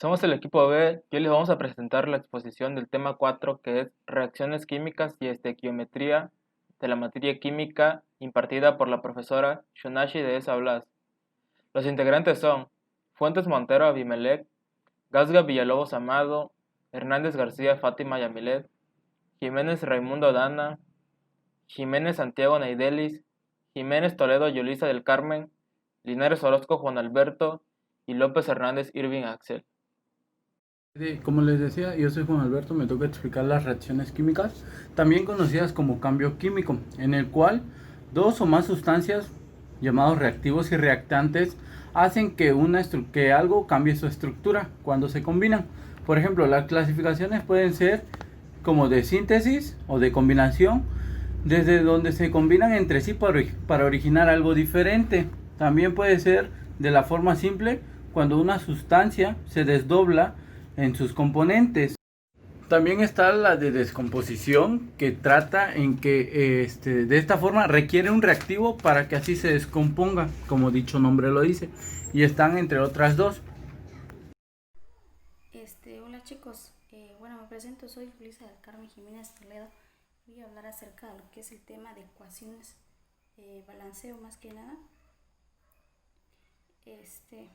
Somos el equipo B y hoy les vamos a presentar la exposición del tema 4 que es reacciones químicas y estequiometría de la materia química impartida por la profesora Shunashi de Esa Blas. Los integrantes son Fuentes Montero Abimelec, Gasga Villalobos Amado, Hernández García Fátima Yamilet, Jiménez Raimundo Dana, Jiménez Santiago Neidelis, Jiménez Toledo Yulisa del Carmen, Linares Orozco Juan Alberto y López Hernández Irving Axel. Como les decía, yo soy Juan Alberto, me toca explicar las reacciones químicas, también conocidas como cambio químico, en el cual dos o más sustancias, llamados reactivos y reactantes, hacen que algo cambie su estructura cuando se combinan. Por ejemplo, las clasificaciones pueden ser como de síntesis o de combinación, desde donde se combinan entre sí para originar algo diferente. También puede ser de la forma simple, cuando una sustancia se desdobla en sus componentes. También está la de descomposición, que trata en que de esta forma requiere un reactivo para que así se descomponga, como dicho nombre lo dice. Y están entre otras dos. Hola chicos, bueno, me presento, soy Julisa del Carmen Jiménez Toledo. Voy a hablar acerca de lo que es el tema de ecuaciones, balanceo más que nada.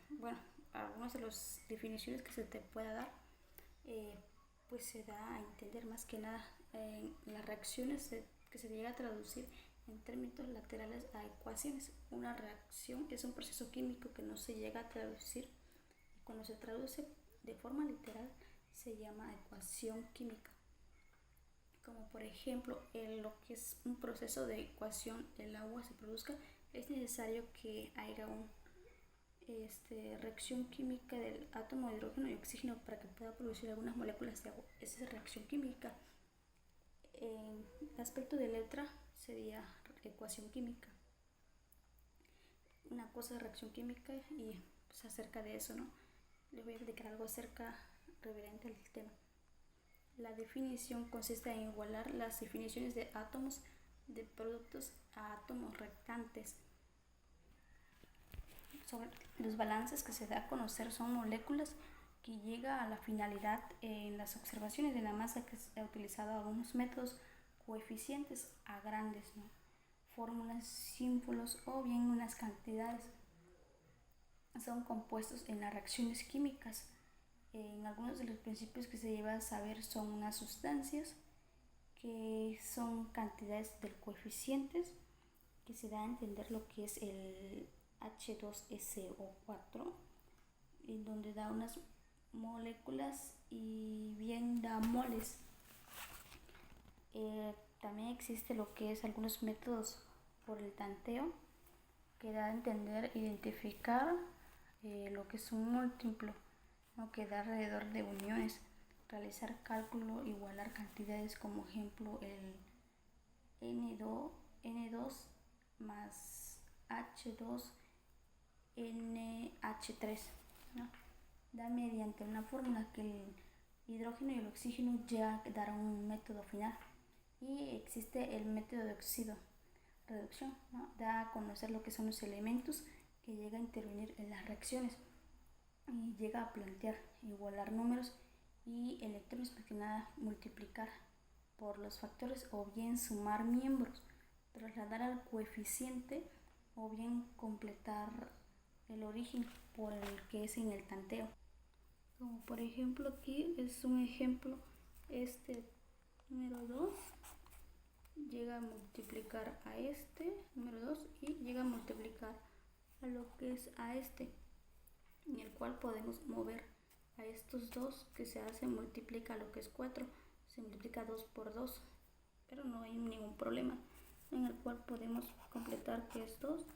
Bueno, algunas de las definiciones que se te pueda dar, eh, pues se da a entender más que nada en las reacciones que se llega a traducir en términos laterales a ecuaciones. Una reacción es un proceso químico que no se llega a traducir. Cuando se traduce de forma literal se llama ecuación química. Como por ejemplo, en lo que es un proceso de ecuación, el agua se produzca, es necesario que haya una reacción química del átomo de hidrógeno y oxígeno para que pueda producir algunas moléculas de agua. Esa es reacción química. En el aspecto de letra sería ecuación química. Una cosa es reacción química y pues acerca de eso, ¿no? Les voy a explicar algo acerca referente al tema. La definición consiste en igualar las definiciones de átomos de productos a átomos reactantes. Sobre los balances que se da a conocer son moléculas que llega a la finalidad en las observaciones de la masa que se ha utilizado algunos métodos coeficientes a grandes, ¿no? Fórmulas, símbolos o bien unas cantidades. Son compuestos en las reacciones químicas. En algunos de los principios que se lleva a saber son unas sustancias que son cantidades del coeficientes que se da a entender lo que es el H2SO4, en donde da unas moléculas y bien da moles. También existe lo que es algunos métodos por el tanteo que da a entender identificar lo que es un múltiplo, ¿no? Que da alrededor de uniones, realizar cálculo, igualar cantidades, como ejemplo el N2 más H2NH3, ¿no? Da mediante una fórmula que el hidrógeno y el oxígeno ya darán un método final. Y existe el método de oxido reducción, ¿no? Da a conocer lo que son los elementos que llega a intervenir en las reacciones y llega a plantear igualar números y electrones, más que nada multiplicar por los factores o bien sumar miembros, trasladar al coeficiente o bien completar el origen por el que es en el tanteo. Como por ejemplo aquí es un ejemplo, número 2 llega a multiplicar a número 2 y llega a multiplicar a lo que es a en el cual podemos mover a estos dos que se hace multiplica lo que es 4, se multiplica 2 por 2, pero no hay ningún problema, en el cual podemos completar que es 2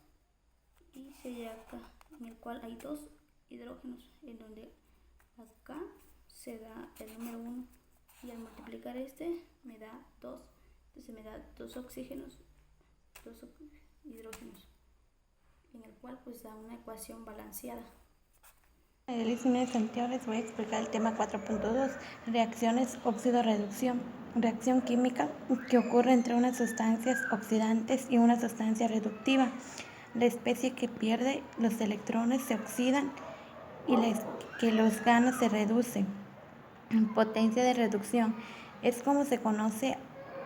y se llega acá, en el cual hay dos hidrógenos, en donde acá se da el número 1 y al multiplicar me da 2, entonces me da 2 oxígenos, 2 hidrógenos, en el cual pues da una ecuación balanceada. En el de Santiago les voy a explicar el tema 4.2, reacciones óxido-reducción. Reacción química que ocurre entre unas sustancias oxidantes y una sustancia reductiva. La especie que pierde los electrones se oxidan y que los ganos se reducen. Potencia de reducción es como se conoce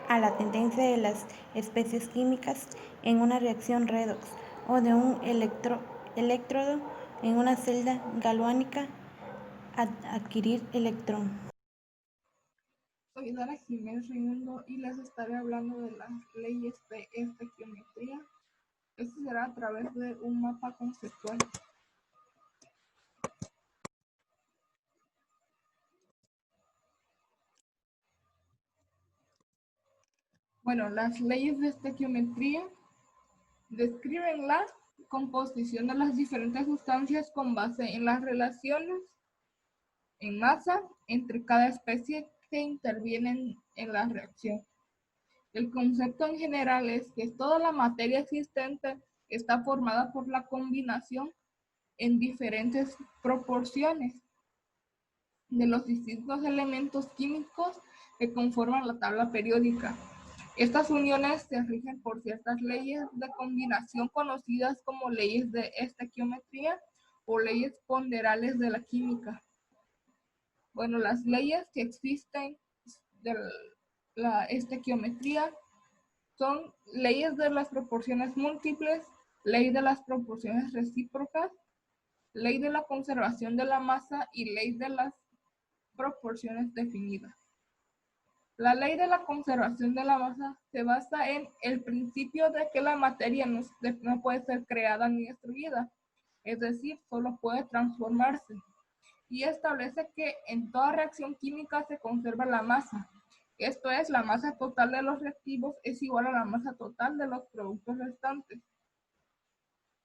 a la tendencia de las especies químicas en una reacción redox o de un electrodo en una celda galvánica a adquirir electrón. Soy Dara Jiménez Raimundo y les estaré hablando de las leyes de estequiometría. Esto será a través de un mapa conceptual. Bueno, las leyes de estequiometría describen la composición de las diferentes sustancias con base en las relaciones en masa entre cada especie que intervienen en la reacción. El concepto en general es que toda la materia existente está formada por la combinación en diferentes proporciones de los distintos elementos químicos que conforman la tabla periódica. Estas uniones se rigen por ciertas leyes de combinación conocidas como leyes de estequiometría o leyes ponderales de la química. Bueno, las leyes que existen de la estequiometría son leyes de las proporciones múltiples, ley de las proporciones recíprocas, ley de la conservación de la masa y ley de las proporciones definidas. La ley de la conservación de la masa se basa en el principio de que la materia no puede ser creada ni destruida, es decir, solo puede transformarse, y establece que en toda reacción química se conserva la masa. Esto es, la masa total de los reactivos es igual a la masa total de los productos restantes.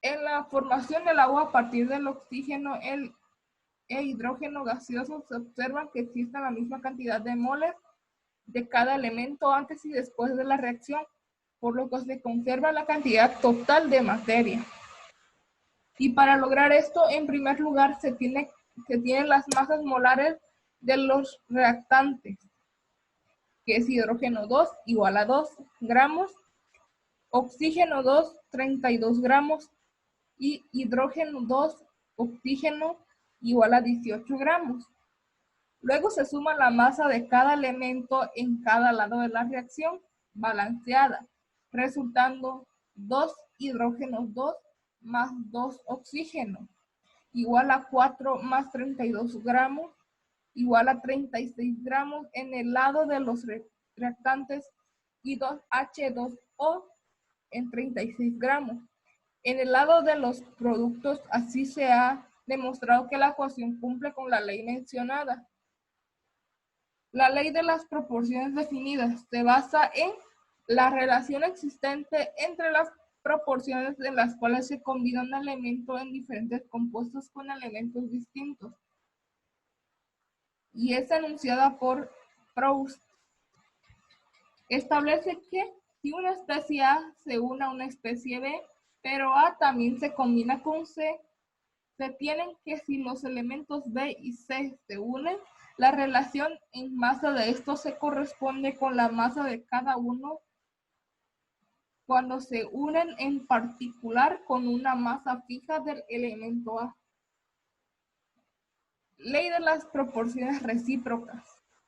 En la formación del agua a partir del oxígeno e hidrógeno gaseoso se observa que existe la misma cantidad de moles de cada elemento antes y después de la reacción, por lo que se conserva la cantidad total de materia. Y para lograr esto, en primer lugar, se tienen las masas molares de los reactantes, que es hidrógeno 2 igual a 2 gramos, oxígeno 2, 32 gramos, y hidrógeno 2, oxígeno igual a 18 gramos. Luego se suma la masa de cada elemento en cada lado de la reacción, balanceada, resultando 2 hidrógenos 2 más 2 oxígeno, igual a 4 más 32 gramos, igual a 36 gramos en el lado de los reactantes y 2H2O en 36 gramos. En el lado de los productos, así se ha demostrado que la ecuación cumple con la ley mencionada. La ley de las proporciones definidas se basa en la relación existente entre las proporciones en las cuales se combina un elemento en diferentes compuestos con elementos distintos. Y es enunciada por Proust. Establece que si una especie A se une a una especie B, pero A también se combina con C, se tienen que si los elementos B y C se unen, la relación en masa de estos se corresponde con la masa de cada uno cuando se unen en particular con una masa fija del elemento A. Ley de las proporciones recíprocas,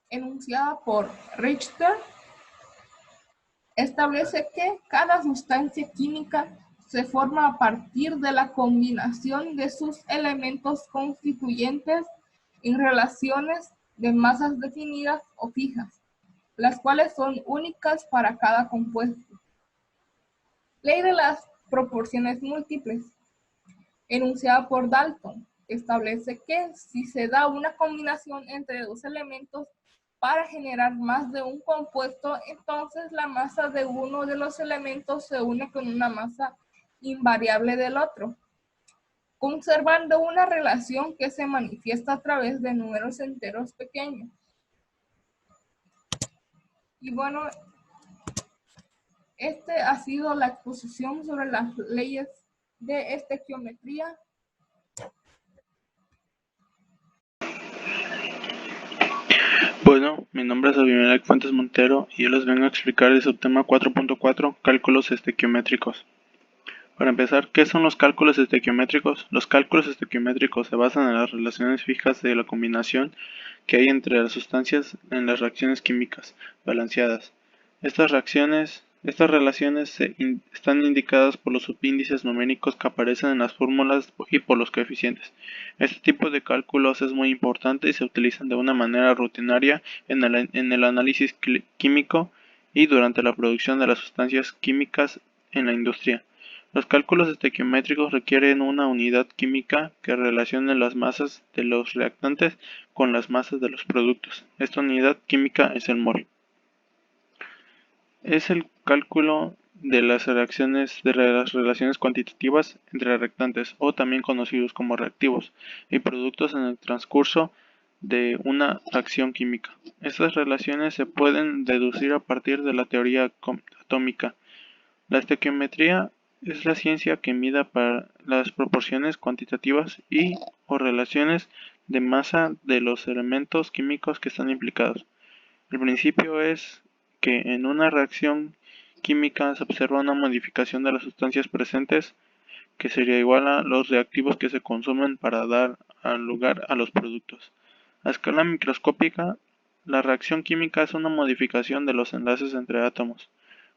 enunciada por Richter, establece que cada sustancia química se forma a partir de la combinación de sus elementos constituyentes en relaciones de masas definidas o fijas, las cuales son únicas para cada compuesto. Ley de las proporciones múltiples, enunciada por Dalton, establece que si se da una combinación entre dos elementos para generar más de un compuesto, entonces la masa de uno de los elementos se une con una masa invariable del otro, conservando una relación que se manifiesta a través de números enteros pequeños. Y bueno, esta ha sido la exposición sobre las leyes de estequiometría. Bueno, mi nombre es Abimelec Fuentes Montero y yo les vengo a explicar el subtema 4.4, cálculos estequiométricos. Para empezar, ¿qué son los cálculos estequiométricos? Los cálculos estequiométricos se basan en las relaciones fijas de la combinación que hay entre las sustancias en las reacciones químicas balanceadas. Estas relaciones están indicadas por los subíndices numéricos que aparecen en las fórmulas y por los coeficientes. Este tipo de cálculos es muy importante y se utilizan de una manera rutinaria en el análisis químico y durante la producción de las sustancias químicas en la industria. Los cálculos estequiométricos requieren una unidad química que relacione las masas de los reactantes con las masas de los productos. Esta unidad química es el mol. Es el cálculo de las relaciones cuantitativas entre reactantes, o también conocidos como reactivos, y productos en el transcurso de una reacción química. Estas relaciones se pueden deducir a partir de la teoría atómica. La estequiometría es la ciencia que mida para las proporciones cuantitativas y o relaciones de masa de los elementos químicos que están implicados. El principio es que en una reacción química se observa una modificación de las sustancias presentes que sería igual a los reactivos que se consumen para dar lugar a los productos. A escala microscópica, la reacción química es una modificación de los enlaces entre átomos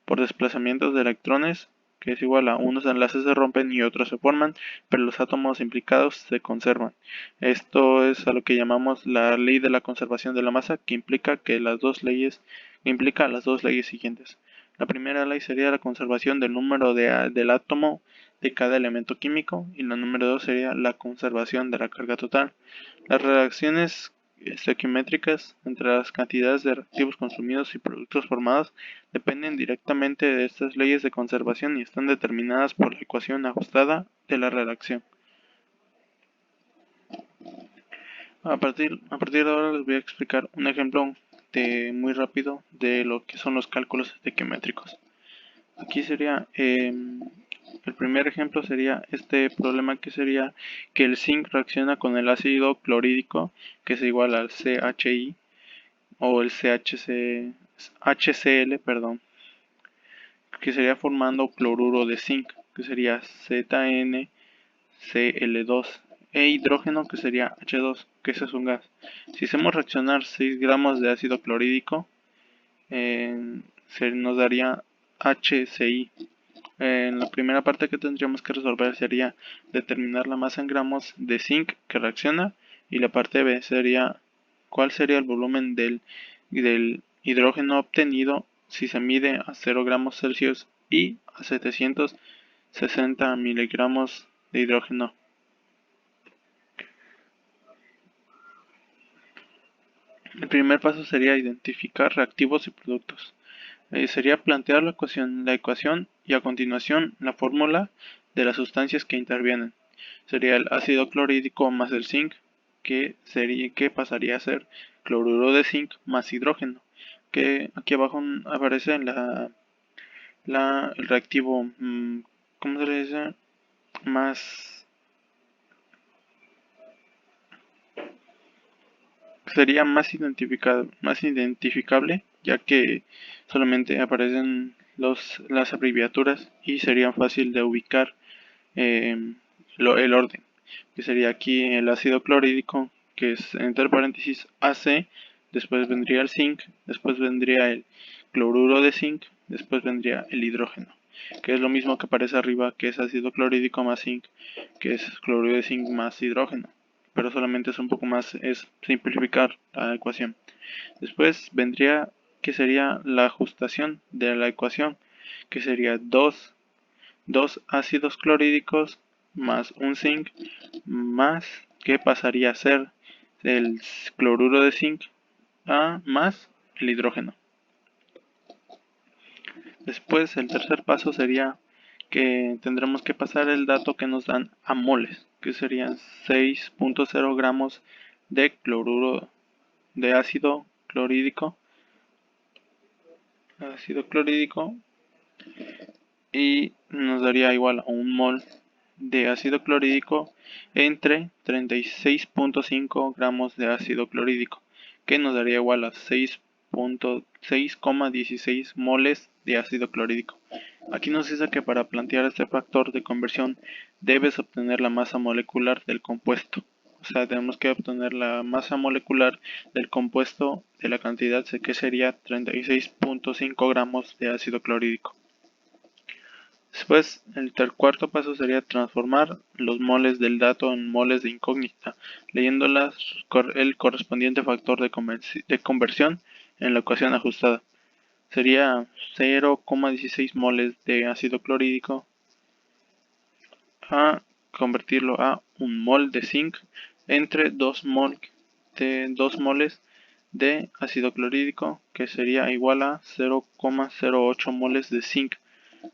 por desplazamientos de electrones, que es igual a unos enlaces se rompen y otros se forman, pero los átomos implicados se conservan. Esto es a lo que llamamos la ley de la conservación de la masa, que implica las dos leyes siguientes. La primera ley sería la conservación del número del átomo de cada elemento químico, y la número 2 sería la conservación de la carga total. Las reacciones estequiométricas entre las cantidades de reactivos consumidos y productos formados dependen directamente de estas leyes de conservación y están determinadas por la ecuación ajustada de la reacción. A partir de ahora les voy a explicar un ejemplo muy rápido de lo que son los cálculos estequiométricos. Aquí sería el primer ejemplo sería este problema, que sería que el zinc reacciona con el ácido clorhídrico, que es igual al CHI o el HCl, que sería formando cloruro de zinc, que sería ZnCl2, e hidrógeno, que sería H2, que ese es un gas. Si hacemos reaccionar 6 gramos de ácido clorhídrico, nos daría HCl. En la primera parte que tendríamos que resolver sería determinar la masa en gramos de zinc que reacciona, y la parte B sería cuál sería el volumen del hidrógeno obtenido si se mide a 0 gramos Celsius y a 760 miligramos de hidrógeno. El primer paso sería identificar reactivos y productos. Sería plantear la ecuación y a continuación la fórmula de las sustancias que intervienen. Sería el ácido clorhídrico más el zinc, que pasaría a ser cloruro de zinc más hidrógeno, que aquí abajo aparece el reactivo, ¿cómo se le dice? Sería más identificable, ya que solamente aparecen las abreviaturas y sería fácil de ubicar el orden, que sería aquí el ácido clorhídrico, que es entre paréntesis AC, después vendría el zinc, después vendría el cloruro de zinc, después vendría el hidrógeno, que es lo mismo que aparece arriba, que es ácido clorhídrico más zinc, que es cloruro de zinc más hidrógeno, pero solamente es un poco más, es simplificar la ecuación. Después vendría que sería la ajustación de la ecuación, que sería dos ácidos clorhídricos más un zinc, más que pasaría a ser el cloruro de zinc más el hidrógeno. Después el tercer paso sería que tendremos que pasar el dato que nos dan a moles, que serían 6.0 gramos de cloruro de ácido clorhídrico, y nos daría igual a un mol de ácido clorhídrico entre 36.5 gramos de ácido clorhídrico, que nos daría igual a 6,16 moles de ácido clorhídrico. Aquí nos dice que para plantear este factor de conversión debes obtener la masa molecular del compuesto. O sea, tenemos que obtener la masa molecular del compuesto de la cantidad que sería 36.5 gramos de ácido clorhídrico. Después, el cuarto paso sería transformar los moles del dato en moles de incógnita, leyendo el correspondiente factor de conversión en la ecuación ajustada. Sería 0,16 moles de ácido clorhídrico a convertirlo a un mol de zinc entre 2 moles de ácido clorhídrico, que sería igual a 0,08 moles de zinc.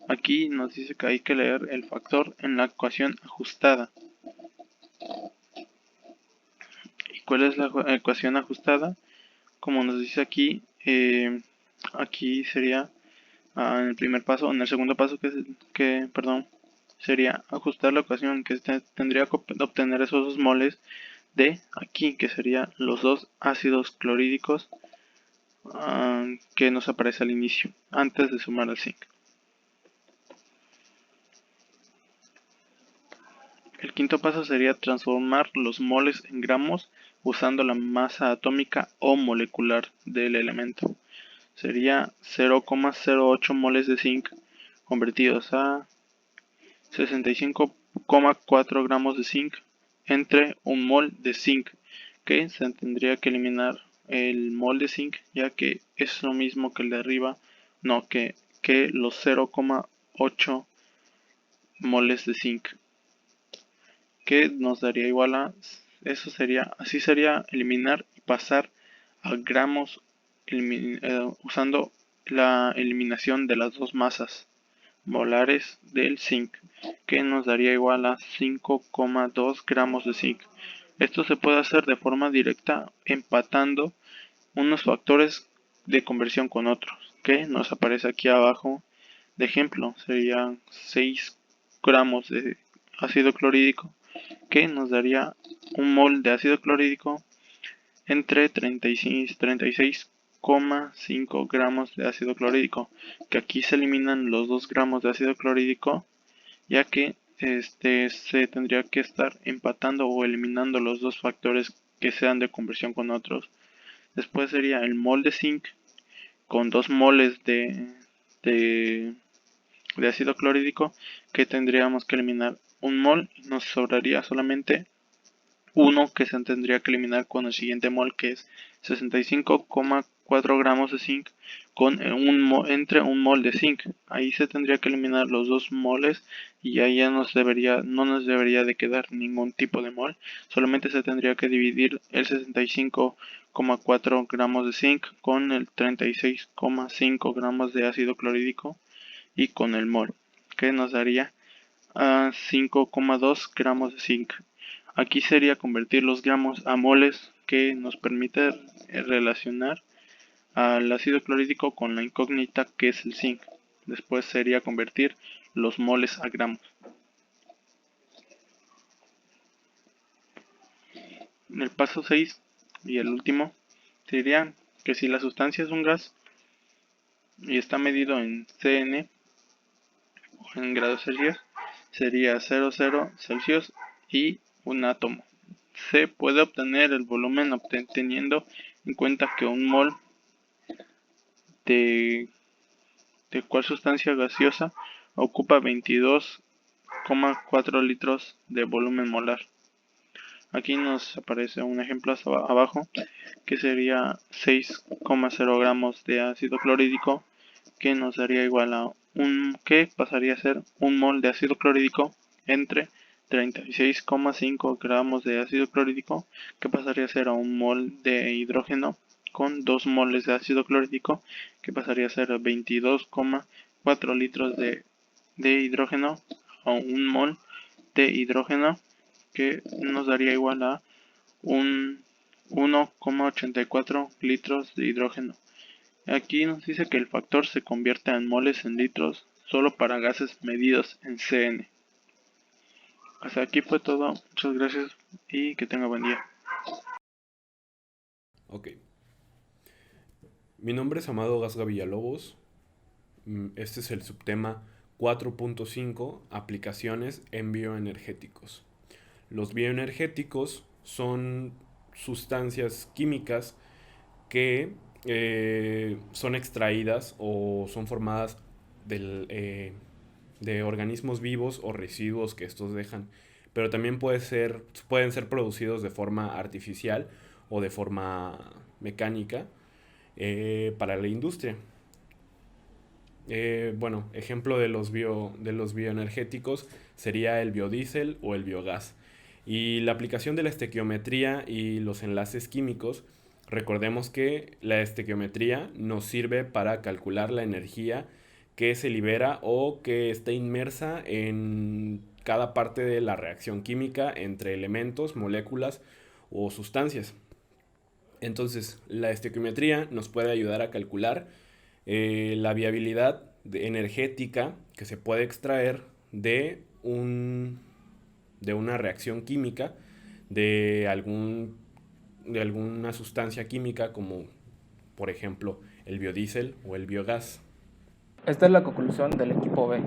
Aquí nos dice que hay que leer el factor en la ecuación ajustada. ¿Y cuál es la ecuación ajustada? Como nos dice aquí, aquí sería en el primer paso. En el segundo paso sería ajustar la ecuación, que tendría que obtener esos 2 moles de aquí, que serían los 2 ácidos clorhídricos que nos aparece al inicio, antes de sumar al zinc. El quinto paso sería transformar los moles en gramos usando la masa atómica o molecular del elemento. Sería 0,08 moles de zinc convertidos a 65,4 gramos de zinc entre un mol de zinc, que se tendría que eliminar el mol de zinc, ya que es lo mismo que el de arriba, no, que los 0,8 moles de zinc, que nos daría igual a, así sería eliminar y pasar a gramos usando la eliminación de las dos masas molares del zinc, que nos daría igual a 5,2 gramos de zinc. Esto se puede hacer de forma directa empatando unos factores de conversión con otros, que nos aparece aquí abajo de ejemplo. Serían 6 gramos de ácido clorhídrico, que nos daría un mol de ácido clorhídrico entre 36,5 gramos de ácido clorhídrico, que aquí se eliminan los 2 gramos de ácido clorhídrico, ya que se tendría que estar empatando o eliminando los dos factores que sean de conversión con otros. Después sería el mol de zinc con 2 moles de ácido clorhídrico, que tendríamos que eliminar un mol y nos sobraría solamente uno, que se tendría que eliminar con el siguiente mol, que es 65,4 gramos de zinc con entre un mol de zinc. Ahí se tendría que eliminar los 2 moles y ahí ya no nos debería de quedar ningún tipo de mol. Solamente se tendría que dividir el 65,4 gramos de zinc con el 36,5 gramos de ácido clorhídrico y con el mol, que nos daría a 5,2 gramos de zinc. Aquí sería convertir los gramos a moles, que nos permite relacionar al ácido clorhídrico con la incógnita, que es el zinc. Después sería convertir los moles a gramos. En el paso 6 y el último sería que si la sustancia es un gas y está medido en Cn o en grados Celsius, sería 0,0 Celsius y un átomo. Se puede obtener el volumen teniendo en cuenta que un mol de cual sustancia gaseosa ocupa 22,4 litros de volumen molar. Aquí nos aparece un ejemplo abajo, que sería 6,0 gramos de ácido clorhídrico, que nos daría igual a que pasaría a ser un mol de ácido clorhídrico entre 36,5 gramos de ácido clorhídrico, que pasaría a ser a un mol de hidrógeno con 2 moles de ácido clorhídrico, que pasaría a ser 22,4 litros de hidrógeno a un mol de hidrógeno, que nos daría igual a un 1,84 litros de hidrógeno. Aquí nos dice que el factor se convierte en moles en litros solo para gases medidos en Cn. Hasta aquí fue todo. Muchas gracias y que tenga buen día. Ok. Mi nombre es Amado Gasga Villalobos. Este es el subtema 4.5 Aplicaciones en bioenergéticos. Los bioenergéticos son sustancias químicas que son extraídas o son formadas de organismos vivos o residuos que estos dejan, pero también pueden ser producidos de forma artificial o de forma mecánica para la industria. Ejemplo de los bioenergéticos sería el biodiesel o el biogás. Y la aplicación de la estequiometría y los enlaces químicos, recordemos que la estequiometría nos sirve para calcular la energía que se libera o que está inmersa en cada parte de la reacción química entre elementos, moléculas o sustancias. Entonces, la estequiometría nos puede ayudar a calcular la viabilidad energética que se puede extraer de una reacción química, de alguna sustancia química como por ejemplo el biodiesel o el biogás. Esta es la conclusión del equipo B.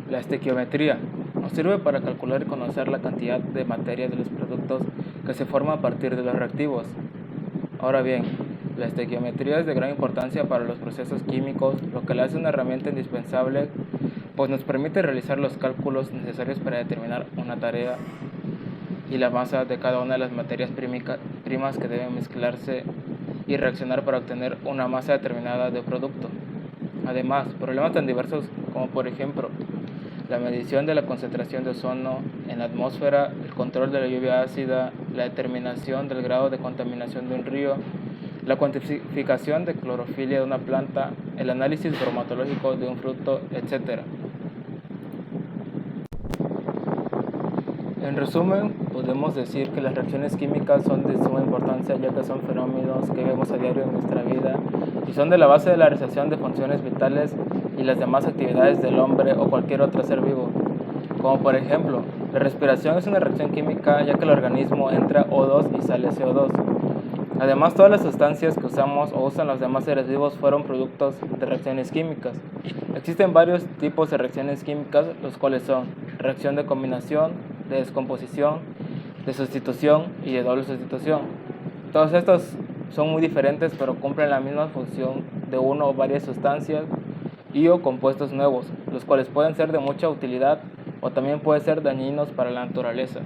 La estequiometría nos sirve para calcular y conocer la cantidad de materia de los productos que se forman a partir de los reactivos. Ahora bien, la estequiometría es de gran importancia para los procesos químicos, lo que la hace una herramienta indispensable, pues nos permite realizar los cálculos necesarios para determinar una tarea y la masa de cada una de las materias primas que deben mezclarse y reaccionar para obtener una masa determinada de producto. Además, problemas tan diversos como por ejemplo la medición de la concentración de ozono en la atmósfera, el control de la lluvia ácida, la determinación del grado de contaminación de un río, la cuantificación de clorofilia de una planta, el análisis bromatológico de un fruto, etc. En resumen, podemos decir que las reacciones químicas son de suma importancia ya que son fenómenos que vemos a diario en nuestra vida y son de la base de la realización de funciones vitales y las demás actividades del hombre o cualquier otro ser vivo. Como por ejemplo, la respiración es una reacción química ya que el organismo entra O2 y sale CO2. Además, todas las sustancias que usamos o usan los demás seres vivos fueron productos de reacciones químicas. Existen varios tipos de reacciones químicas, los cuales son reacción de combinación, de descomposición, de sustitución y de doble sustitución. Todos estos son muy diferentes pero cumplen la misma función de una o varias sustancias y o compuestos nuevos, los cuales pueden ser de mucha utilidad o también pueden ser dañinos para la naturaleza.